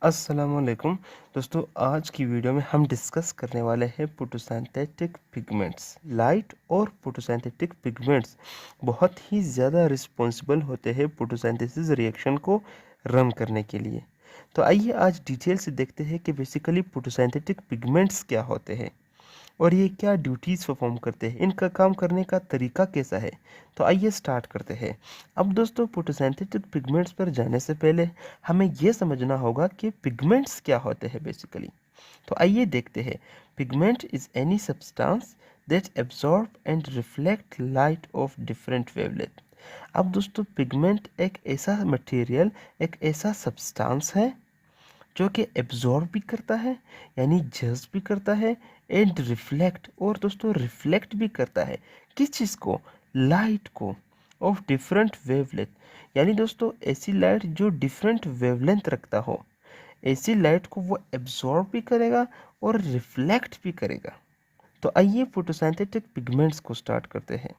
अस्सलामुअलैकुम दोस्तों, आज की वीडियो में हम डिस्कस करने वाले हैं फोटोसिंथेटिक पिगमेंट्स। लाइट और फोटोसिंथेटिक पिगमेंट्स बहुत ही ज़्यादा रिस्पॉन्सिबल होते हैं फोटोसिंथेसिस रिएक्शन को रन करने के लिए। तो आइए आज डिटेल से देखते हैं कि बेसिकली फोटोसिंथेटिक पिगमेंट्स क्या होते हैं और ये क्या ड्यूटीज़ परफॉर्म करते हैं, इनका काम करने का तरीका कैसा है। तो आइए स्टार्ट करते हैं। अब दोस्तों, फोटोसिंथेटिक पिगमेंट्स पर जाने से पहले हमें यह समझना होगा कि पिगमेंट्स क्या होते हैं बेसिकली। तो आइए देखते हैं। Pigment is any substance that absorb and reflect light of different wavelength. अब दोस्तों, पिगमेंट एक ऐसा मटेरियल, एक ऐसा सब्सटेंस है जो कि एब्जॉर्ब भी करता है, यानी जज्ब भी करता है, एंड रिफ्लेक्ट, और दोस्तों रिफ्लेक्ट भी करता है। किस चीज़ को? लाइट को, ऑफ डिफरेंट वेवलेंथ। यानी दोस्तों ऐसी लाइट जो डिफरेंट वेवलेंथ रखता हो, ऐसी लाइट को वो एब्जॉर्ब भी करेगा और रिफ्लेक्ट भी करेगा। तो आइए फोटोसिंथेटिक पिगमेंट्स को स्टार्ट करते हैं।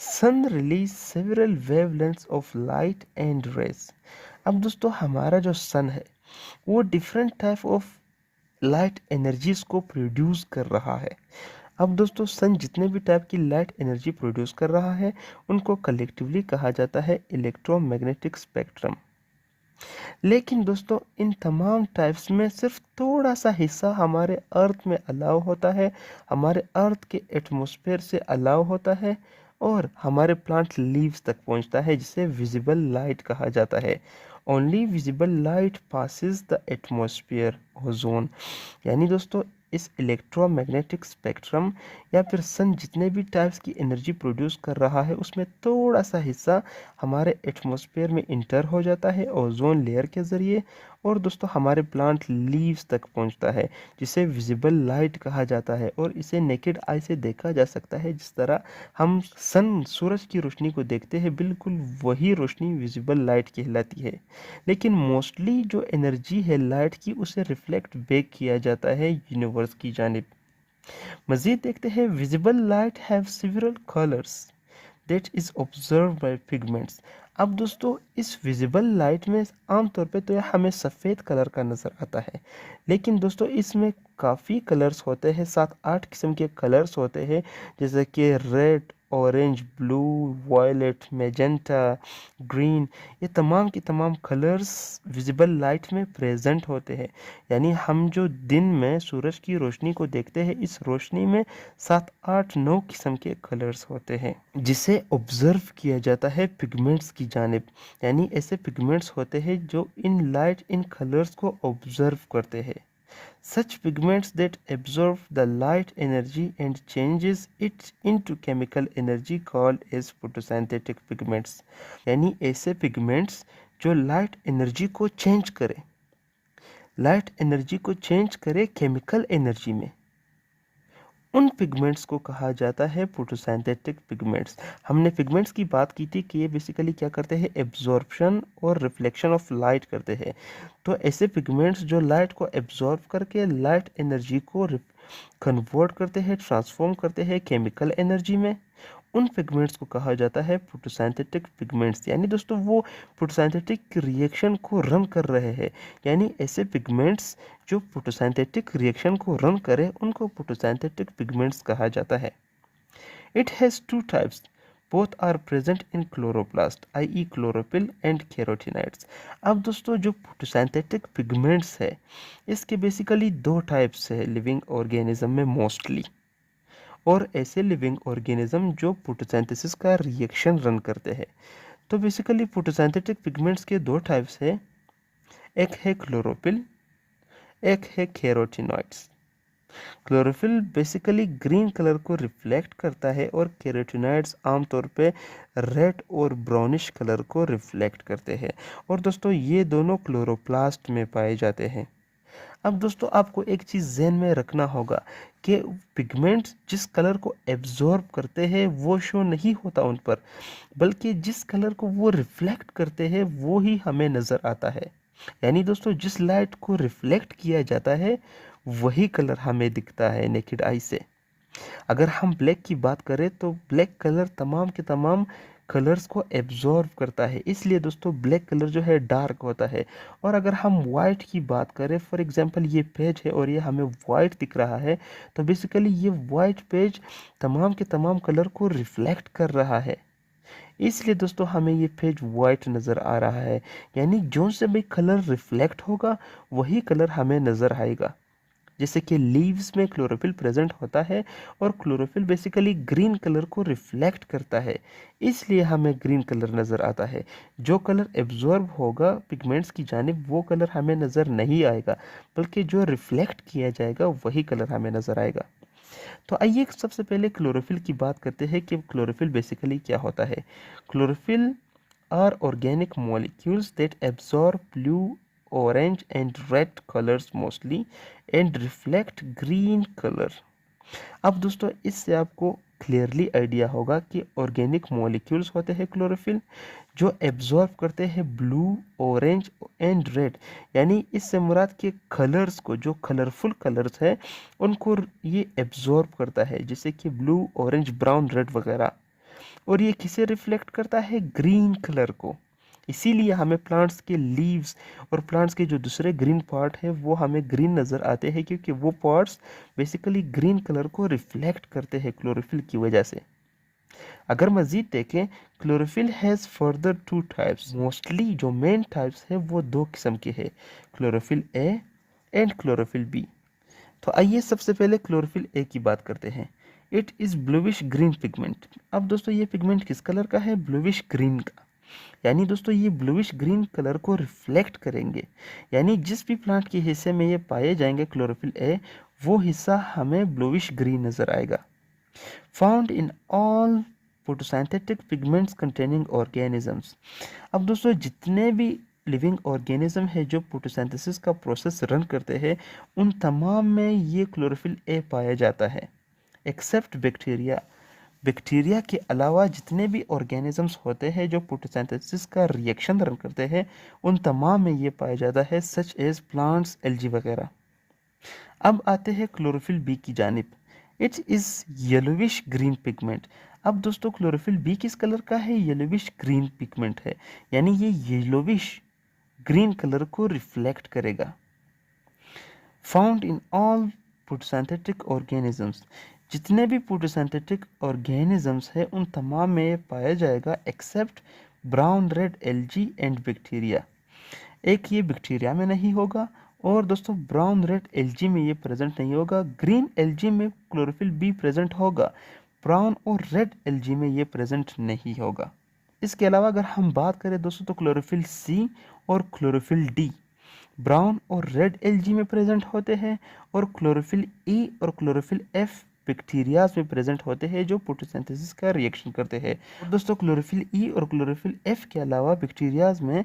Sun release several wavelengths of light and rays. अब दोस्तों, हमारा जो सन है वो different type of light energies को प्रोड्यूस कर रहा है। अब दोस्तों, सन जितने भी टाइप की लाइट एनर्जी प्रोड्यूस कर रहा है उनको कलेक्टिवली कहा जाता है इलेक्ट्रोमैग्नेटिक स्पेक्ट्रम। लेकिन दोस्तों, इन तमाम टाइप्स में सिर्फ थोड़ा सा हिस्सा हमारे अर्थ में अलाउ होता है, हमारे अर्थ के एटमॉस्फेयर से अलाउ होता है और हमारे प्लांट लीव्स तक पहुंचता है, जिसे विजिबल लाइट कहा जाता है। Only visible light passes the atmosphere ozone. यानी दोस्तों, इस इलेक्ट्रोमैग्नेटिक स्पेक्ट्रम या फिर सन जितने भी टाइप्स की एनर्जी प्रोड्यूस कर रहा है उसमें थोड़ा सा हिस्सा हमारे एटमॉस्फेयर में इंटर हो जाता है ओजोन लेयर के ज़रिए, और दोस्तों हमारे प्लांट लीव्स तक पहुंचता है, जिसे विजिबल लाइट कहा जाता है। और इसे नेकेड आई से देखा जा सकता है। जिस तरह हम सूरज की रोशनी को देखते हैं, बिल्कुल वही रोशनी विजिबल लाइट कहलाती है। लेकिन मोस्टली जो एनर्जी है लाइट की, उसे रिफ्लेक्ट बैक किया जाता है यूनिवर्स की जानिब। मजीद देखते हैं, visible light have several colours that is observe by pigments. अब दोस्तों, इस विजिबल लाइट में आमतौर पे तो यह हमें सफ़ेद कलर का नज़र आता है, लेकिन दोस्तों इसमें काफ़ी कलर्स होते हैं, 7-8 किस्म के कलर्स होते हैं, जैसे कि red, orange, blue, violet, magenta, green. ये तमाम की तमाम कलर्स विजिबल लाइट में प्रेजेंट होते हैं। यानी हम जो दिन में सूरज की रोशनी को देखते हैं, इस रोशनी में 7-8-9 किस्म के कलर्स होते हैं, जिसे ऑब्जर्व किया जाता है पिगमेंट्स की जानिब। यानी ऐसे पिगमेंट्स होते हैं जो इन लाइट, इन कलर्स को ऑब्जर्व करते हैं। Such pigments that absorb the light energy and changes it into chemical energy called as photosynthetic pigments। यानी ऐसे पिगमेंट्स जो लाइट एनर्जी को चेंज करे, लाइट एनर्जी को चेंज करे केमिकल एनर्जी में, उन पिगमेंट्स को कहा जाता है फोटोसिंथेटिक पिगमेंट्स। हमने पिगमेंट्स की बात की थी कि ये बेसिकली क्या करते हैं, एब्जॉर्प्शन और रिफ्लेक्शन ऑफ लाइट करते हैं। तो ऐसे पिगमेंट्स जो लाइट को एब्जॉर्ब करके लाइट एनर्जी को कन्वर्ट करते हैं, ट्रांसफॉर्म करते हैं केमिकल एनर्जी में, उन पिगमेंट्स को कहा जाता है फोटोसिंथेटिक पिगमेंट्स। यानी दोस्तों वो फोटोसिंथेटिक रिएक्शन को रन कर रहे हैं। यानी ऐसे पिगमेंट्स जो फोटोसिंथेटिक रिएक्शन को रन करें उनको फोटोसिंथेटिक पिगमेंट्स कहा जाता है। It has two types, both are present in chloroplast I chlorophyll and carotenoids. अब दोस्तों, जो फोटोसिंथेटिक पिगमेंट्स है इसके बेसिकली दो टाइप्स है लिविंग ऑर्गेनिज्म में मोस्टली, और ऐसे लिविंग ऑर्गेनिज्म जो फोटोसिंथेसिस का रिएक्शन रन करते हैं। तो बेसिकली फोटोसिंथेटिक पिगमेंट्स के दो टाइप्स है, एक है क्लोरोफिल, एक है carotenoids. Chlorophyll basically green colour को रिफ्लेक्ट करता है और कैरोटीनॉइड्स आमतौर पे रेड और ब्राउनिश कलर को रिफ्लेक्ट करते हैं। और दोस्तों ये दोनों क्लोरोप्लास्ट में पाए जाते हैं। अब दोस्तों, आपको एक चीज़ ज़हन में रखना होगा कि पिगमेंट्स जिस कलर को एब्जॉर्ब करते हैं वो शो नहीं होता उन पर, बल्कि जिस कलर को वो रिफ्लेक्ट करते हैं वो ही हमें नज़र आता है। यानी दोस्तों, जिस लाइट को रिफ्लेक्ट किया जाता है वही कलर हमें दिखता है नेकेड आई से। अगर हम ब्लैक की बात करें तो ब्लैक कलर तमाम के तमाम कलर्स को एब्जॉर्व करता है, इसलिए दोस्तों ब्लैक कलर जो है डार्क होता है। और अगर हम वाइट की बात करें, फॉर एग्जांपल ये पेज है और ये हमें वाइट दिख रहा है, तो बेसिकली ये वाइट पेज तमाम के तमाम कलर को रिफ्लेक्ट कर रहा है, इसलिए दोस्तों हमें ये पेज वाइट नज़र आ रहा है। यानी जो से भी कलर रिफ्लेक्ट होगा वही कलर हमें नज़र आएगा। जैसे कि लीव्स में क्लोरोफिल प्रेजेंट होता है और क्लोरोफिल बेसिकली ग्रीन कलर को रिफ्लेक्ट करता है, इसलिए हमें ग्रीन कलर नज़र आता है। जो कलर एब्जॉर्ब होगा पिगमेंट्स की जानिब वो कलर हमें नज़र नहीं आएगा, बल्कि जो रिफ्लेक्ट किया जाएगा वही कलर हमें नज़र आएगा। तो आइए सबसे पहले क्लोरोफिल की बात करते हैं कि क्लोरोफिल बेसिकली क्या होता है। Chlorophyll are organic molecules that absorb blue, orange and red colors mostly and reflect green color। अब दोस्तों इससे आपको क्लियरली आइडिया होगा कि ऑर्गेनिक मॉलिक्यूल्स होते हैं क्लोरोफिल, जो एब्जॉर्ब करते हैं ब्लू, ऑरेंज एंड रेड, यानी इससे मुराद के कलर्स को, जो कलरफुल कलर्स है उनको ये एब्जॉर्ब करता है, जैसे कि ब्लू, ऑरेंज, ब्राउन, रेड वगैरह। और ये किसे रिफ्लेक्ट करता है? ग्रीन कलर को। इसीलिए हमें प्लांट्स के लीव्स और प्लांट्स के जो दूसरे ग्रीन पार्ट है वो हमें ग्रीन नज़र आते हैं, क्योंकि वो पार्ट्स बेसिकली ग्रीन कलर को रिफ्लेक्ट करते हैं क्लोरोफिल की वजह से। अगर मज़ीद देखें, chlorophyll has further two types. Mostly जो मेन टाइप्स है वो दो किस्म के हैं, chlorophyll A and chlorophyll B. तो आइए सबसे पहले क्लोरोफिल ए की बात करते हैं। It is bluish green pigment. अब दोस्तों ये पिगमेंट किस कलर का है? ब्लूइश ग्रीन का। यानी दोस्तों ये ब्लूइश ग्रीन कलर को रिफ्लेक्ट करेंगे, यानी जिस भी प्लांट के हिस्से में ये पाए जाएंगे क्लोरोफिल ए, वो हिस्सा हमें ब्लूइश ग्रीन नज़र आएगा। Found in all photosynthetic pigments containing organisms. अब दोस्तों जितने भी लिविंग ऑर्गेनिज्म है जो फोटोसिंथेसिस का प्रोसेस रन करते हैं, उन तमाम में ये क्लोरोफिल ए पाया जाता है, एक्सेप्ट बैक्टीरिया। बैक्टीरिया के अलावा जितने भी ऑर्गेनिजम्स होते हैं जो फोटोसिंथेसिस का रिएक्शन रन करते हैं, उन तमाम में ये पाया जाता है, सच एज प्लांट्स, एल्गी वगैरह। अब आते हैं क्लोरोफिल बी की जानिब। It is yellowish green pigment. अब दोस्तों क्लोरोफिल बी किस कलर का है? येलोविश ग्रीन पिगमेंट है, यानी ये येलोविश ग्रीन कलर को रिफ्लेक्ट करेगा। Found in all photosynthetic organisms. जितने भी फोटोसिंथेटिक ऑर्गेनिजम्स हैं उन तमाम में ये पाया जाएगा, except brown red algae and bacteria. एक ये बैक्टीरिया में नहीं होगा, और दोस्तों ब्राउन रेड एल्गी में ये प्रेजेंट नहीं होगा। ग्रीन एल्गी में क्लोरोफिल बी प्रेजेंट होगा, ब्राउन और रेड एल्गी में ये प्रेजेंट नहीं होगा। इसके अलावा अगर हम बात करें दोस्तों, तो क्लोरोफिल सी और क्लोरोफिल डी ब्राउन और रेड एल्गी में प्रेजेंट होते हैं, और क्लोरोफिल ई और क्लोरोफिल एफ बैक्टीरियाज में प्रेजेंट होते हैं जो फोटोसिंथेसिस का रिएक्शन करते हैं। और दोस्तों क्लोरोफिल ई और क्लोरोफिल एफ के अलावा बैक्टीरियाज में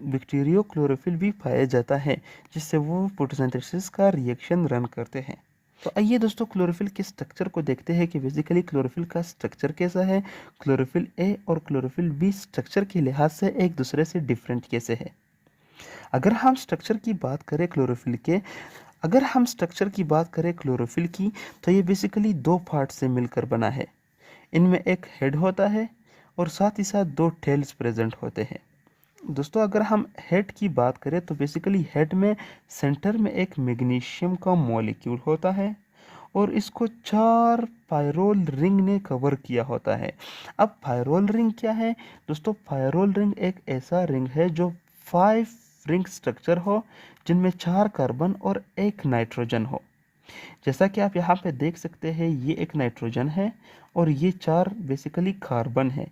बैक्टीरियो क्लोरोफिल भी पाया जाता है, जिससे वो फोटोसिंथेसिस का रिएक्शन रन करते हैं। तो आइए दोस्तों क्लोरोफिल के स्ट्रक्चर को देखते हैं कि बेसिकली क्लोरोफिल का स्ट्रक्चर कैसा है। क्लोरोफिल ए और क्लोरोफिल बी स्ट्रक्चर के लिहाज से एक दूसरे से डिफरेंट कैसे है। अगर हम स्ट्रक्चर की बात करें क्लोरोफिल के, अगर हम स्ट्रक्चर की बात करें क्लोरोफिल की, तो ये बेसिकली दो पार्ट से मिलकर बना है। इनमें एक हेड होता है और साथ ही साथ दो टेल्स प्रेजेंट होते हैं। दोस्तों अगर हम हेड की बात करें, तो बेसिकली हेड में सेंटर में एक मैग्नीशियम का मॉलिक्यूल होता है और इसको 4 पायरोल रिंग ने कवर किया होता है। अब पायरोल रिंग क्या है दोस्तों? पायरोल रिंग एक ऐसा रिंग है जो 5 रिंग स्ट्रक्चर हो, जिनमें 4 कार्बन और 1 नाइट्रोजन हो। जैसा कि आप यहाँ पे देख सकते हैं, ये एक नाइट्रोजन है और ये 4 बेसिकली कार्बन है,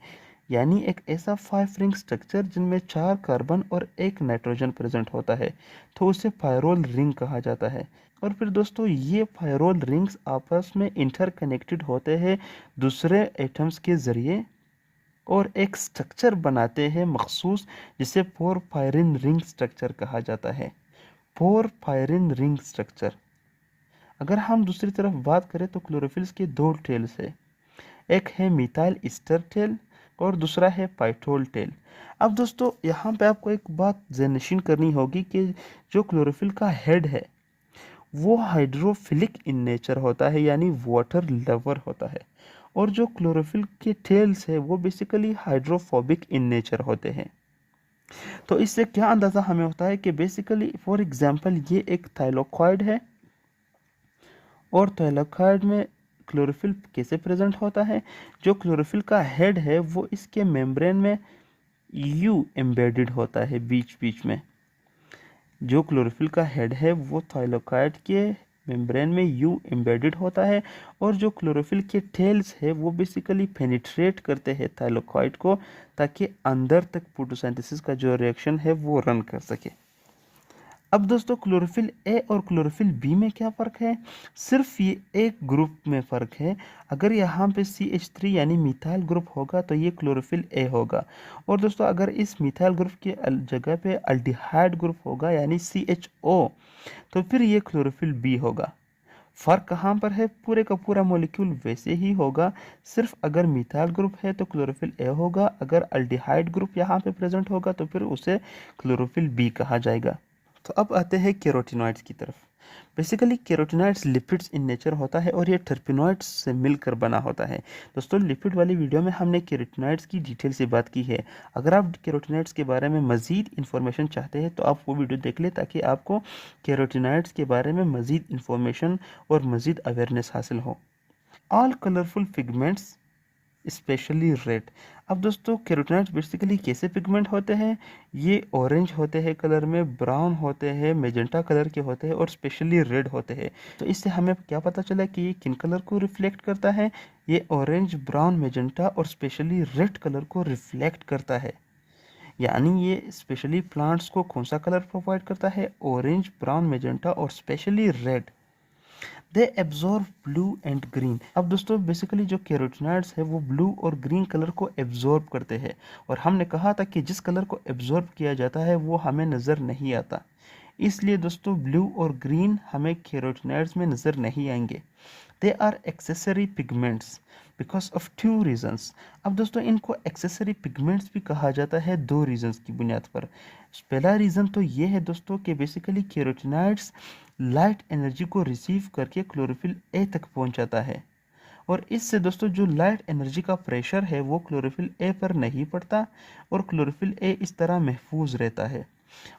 यानी एक ऐसा 5 रिंग स्ट्रक्चर जिनमें 4 कार्बन और 1 नाइट्रोजन प्रेजेंट होता है, तो उसे पायरोल रिंग कहा जाता है। और फिर दोस्तों ये पायरोल रिंग्स आपस में इंटरकनेक्टेड होते हैं दूसरे एटम्स के ज़रिए और एक स्ट्रक्चर बनाते हैं मखसूस, जिसे पोरफायरिन रिंग स्ट्रक्चर कहा जाता है। Porphyrin ring structure. अगर हम दूसरी तरफ बात करें, तो क्लोरोफिल्स के 2 टेल्स है, एक है मिथाइल ईस्टर टेल और दूसरा है पाइटोल टेल। अब दोस्तों यहाँ पे आपको एक बात ज़हनशीन करनी होगी कि जो क्लोरोफिल का हेड है वो हाइड्रोफिलिक इन नेचर होता है, यानी वाटर लवर होता है, और जो क्लोरोफिल के टेल्स है वो बेसिकली हाइड्रोफोबिक इन नेचर होते हैं। तो इससे क्या अंदाज़ा हमें होता है कि बेसिकली फॉर एग्जांपल ये एक थाइलाकोइड है, और थाइलाकोइड में क्लोरोफिल कैसे प्रेजेंट होता है। जो क्लोरोफिल का हेड है वो इसके मेम्ब्रेन में यू एम्बेडेड होता है बीच बीच में। जो क्लोरोफिल का हेड है वो थाइलाकोइड के मेम्ब्रेन में यू एम्बेडेड होता है, और जो क्लोरोफिल के टेल्स है वो बेसिकली पेनिट्रेट करते हैं थाइलाकोइड को, ताकि अंदर तक फोटोसिंथेसिस का जो रिएक्शन है वो रन कर सके। अब दोस्तों क्लोरोफिल ए और क्लोरोफिल बी में क्या फ़र्क है। सिर्फ ये एक ग्रुप में फ़र्क है। अगर यहाँ पे CH3 यानी मिथाइल ग्रुप होगा तो ये क्लोरोफिल ए होगा, और दोस्तों अगर इस मिथाइल ग्रुप के जगह पे अल्डिहाइड ग्रुप होगा यानी CHO, तो फिर ये क्लोरोफिल बी होगा। फ़र्क कहाँ पर है, पूरे का पूरा मॉलिक्यूल वैसे ही होगा, सिर्फ अगर मिथाइल ग्रुप है तो क्लोरोफिल ए होगा, अगर अल्डिहाइड ग्रुप यहाँ पे प्रेजेंट होगा तो फिर उसे क्लोरोफिल बी कहा जाएगा। तो अब आते हैं कैरोटीनॉइड्स की तरफ। Basically carotenoids lipids in nature होता है और ये टर्पेनॉइड्स से मिलकर बना होता है। दोस्तों लिपिड वाली वीडियो में हमने कैरोटीनॉइड्स की डिटेल से बात की है। अगर आप कैरोटीनॉइड्स के बारे में मज़ीद इन्फॉर्मेशन चाहते हैं तो आप वो वीडियो देख लें, ताकि आपको कैरोटीनॉइड्स के बारे में मज़ीद इन्फॉर्मेशन और मज़ीद अवेयरनेस हासिल हो। All colourful pigments specially red. अब दोस्तों कैरोटीनॉइड्स बेसिकली कैसे पिगमेंट होते हैं, ये ऑरेंज होते हैं कलर में, ब्राउन होते हैं, मेजेंटा कलर के होते हैं, और स्पेशली रेड होते हैं। तो इससे हमें क्या पता चला कि ये किन कलर को रिफ्लेक्ट करता है, ये ऑरेंज, ब्राउन, मेजेंटा और स्पेशली रेड कलर को रिफ्लेक्ट करता है। यानी ये स्पेशली प्लांट्स को कौन सा कलर प्रोवाइड करता है, ऑरेंज, ब्राउन, मेजेंटा और specially red. They absorb blue and green. अब दोस्तों बेसिकली जो कैरोटीनॉइड्स है वो ब्लू और ग्रीन कलर को एब्जॉर्ब करते हैं, और हमने कहा था कि जिस कलर को एब्जॉर्ब किया जाता है वो हमें नज़र नहीं आता, इसलिए दोस्तों ब्लू और ग्रीन हमें कैरोटीनॉइड्स में नज़र नहीं आएंगे। They are accessory pigments because of two reasons. अब दोस्तों इनको एक्सेसरी पिगमेंट्स भी कहा जाता है दो रीजंस की बुनियाद पर। पहला रीज़न तो ये है दोस्तों कि बेसिकली कैरोटीनॉइड्स लाइट एनर्जी को रिसीव करके क्लोरोफिल ए तक पहुंचाता है, और इससे दोस्तों जो लाइट एनर्जी का प्रेशर है वो क्लोरोफिल ए पर नहीं पड़ता, और क्लोरोफिल ए इस तरह महफूज रहता है।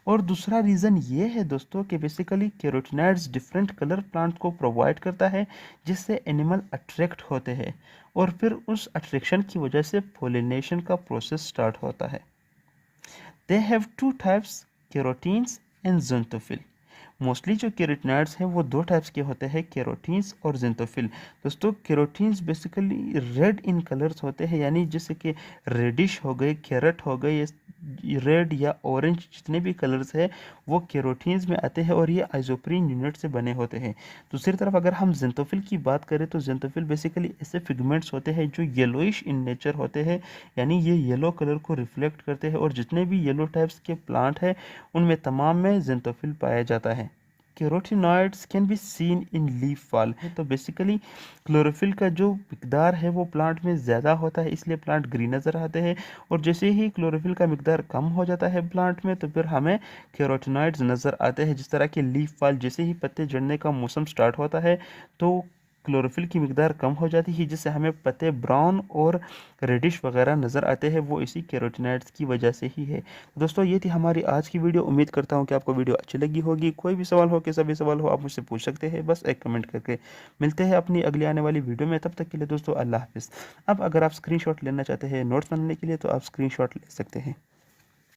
और दूसरा रीज़न ये है दोस्तों कि basically carotenoids different colour plant को प्रोवाइड करता है, जिससे एनिमल अट्रैक्ट होते हैं, और फिर उस अट्रैक्शन की वजह से पोलिनेशन का प्रोसेस स्टार्ट होता है। They have two types, carotenes and xanthophyll. Mostly जो कैरोटीनॉइड्स हैं वो दो टाइप्स के होते हैं, कैरोटीन्स और ज़ेनथोफिल। दोस्तों कैरोटीन्स बेसिकली रेड इन कलर्स होते हैं, यानी जैसे कि रेडिश हो गए, कैरेट हो गए, रेड या ऑरेंज जितने भी कलर्स हैं वो कैरोटीन्स में आते हैं, और ये आइसोप्रीन यूनिट से बने होते हैं। दूसरी तरफ अगर हम ज़ेनथोफिल की बात करें तो ज़ेनथोफिल बेसिकली ऐसे पिगमेंट्स होते हैं जो येलोइश इन नेचर होते हैं, यानी ये येलो कलर को रिफ्लेक्ट करते हैं, और जितने भी येलो टाइप्स के प्लांट हैं उनमें तमाम में ज़ेनथोफिल पाया जाता है। Carotenoids can be seen in leaf fall. तो बेसिकली क्लोरोफिल का जो मिकदार है वो प्लांट में ज़्यादा होता है, इसलिए प्लांट ग्रीन नज़र आते हैं, और जैसे ही क्लोरोफिल का मिकदार कम हो जाता है प्लांट में तो फिर हमें कैरोटीनॉइड्स नज़र आते हैं। जिस तरह के लीफ फॉल, जैसे ही पत्ते झड़ने का मौसम स्टार्ट होता है तो क्लोरोफिल की मिकदार कम हो जाती है, जिससे हमें पत्ते ब्राउन और रेडिश वगैरह नज़र आते हैं, वो इसी कैरोटीनॉइड्स की वजह से ही है। दोस्तों ये थी हमारी आज की वीडियो। उम्मीद करता हूँ कि आपको वीडियो अच्छी लगी होगी। कोई भी सवाल हो, कैसा भी सवाल हो, आप मुझसे पूछ सकते हैं, बस एक कमेंट करके। मिलते हैं अपनी अगली आने वाली वीडियो में, तब तक के लिए दोस्तों अल्लाह हाफिज़। अब अगर आप स्क्रीनशॉट लेना चाहते हैं नोट्स बनाने के लिए तो आप स्क्रीनशॉट ले सकते हैं।